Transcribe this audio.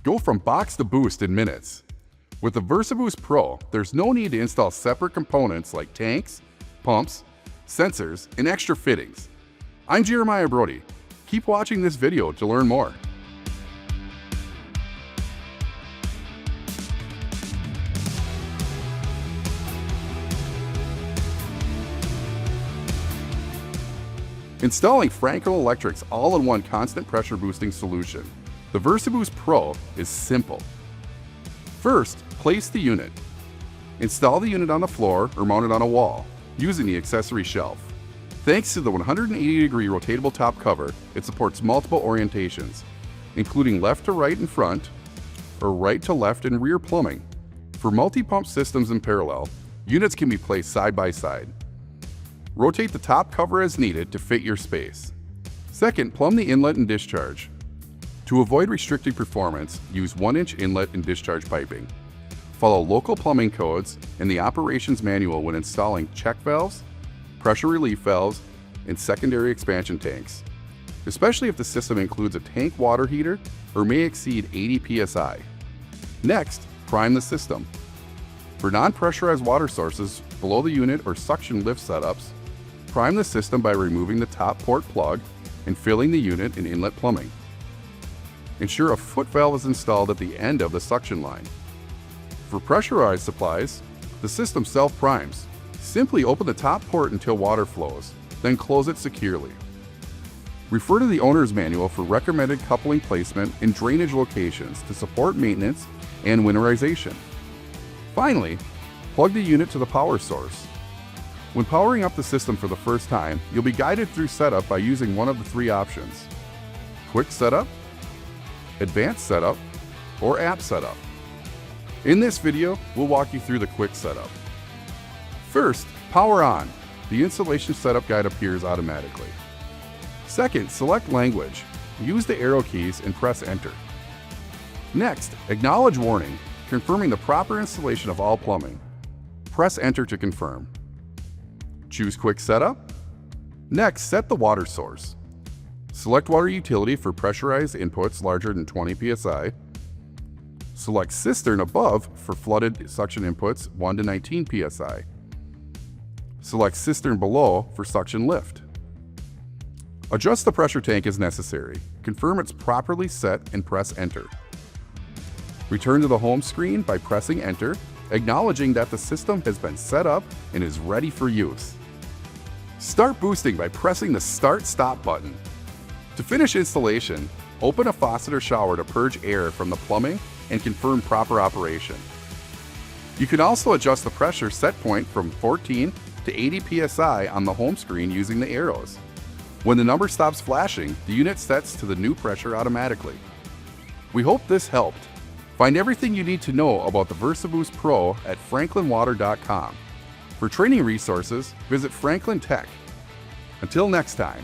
Go from box to boost in minutes. With the VersaBoost Pro, there's no need to install separate components like tanks, pumps, sensors, and extra fittings. I'm Jeremiah Brody. Keep watching this video to learn more. Installing Franklin Electric's all-in-one constant pressure boosting solution, the VersaBoost Pro is simple. First, place the unit. Install the unit on the floor or mount it on a wall using the accessory shelf. Thanks to the 180-degree rotatable top cover, it supports multiple orientations, including left to right in front or right to left and rear plumbing. For multi-pump systems in parallel, units can be placed side by side. Rotate the top cover as needed to fit your space. Second, plumb the inlet and discharge. To avoid restricting performance, use 1-inch inlet and discharge piping. Follow local plumbing codes and the operations manual when installing check valves, pressure relief valves, and secondary expansion tanks, especially if the system includes a tank water heater or may exceed 80 psi. Next, prime the system. For non-pressurized water sources below the unit or suction lift setups, prime the system by removing the top port plug and filling the unit in inlet plumbing. Ensure a foot valve is installed at the end of the suction line. For pressurized supplies, the system self-primes. Simply open the top port until water flows, then close it securely. Refer to the owner's manual for recommended coupling placement and drainage locations to support maintenance and winterization. Finally, plug the unit to the power source. When powering up the system for the first time, you'll be guided through setup by using one of the three options: Quick Setup, Advanced Setup, or App Setup. In this video, we'll walk you through the Quick Setup. First, power on. The installation setup guide appears automatically. Second, select language. Use the arrow keys and press Enter. Next, acknowledge warning, confirming the proper installation of all plumbing. Press Enter to confirm. Choose Quick Setup. Next, set the water source. Select water utility for pressurized inputs larger than 20 psi. Select cistern above for flooded suction inputs 1 to 19 psi. Select cistern below for suction lift. Adjust the pressure tank as necessary. Confirm it's properly set and press Enter. Return to the home screen by pressing Enter, acknowledging that the system has been set up and is ready for use. Start boosting by pressing the Start/Stop button. To finish installation, open a faucet or shower to purge air from the plumbing and confirm proper operation. You can also adjust the pressure set point from 14 to 80 psi on the home screen using the arrows. When the number stops flashing, the unit sets to the new pressure automatically. We hope this helped. Find everything you need to know about the VersaBoost Pro at franklinwater.com. For training resources, visit Franklin Tech. Until next time.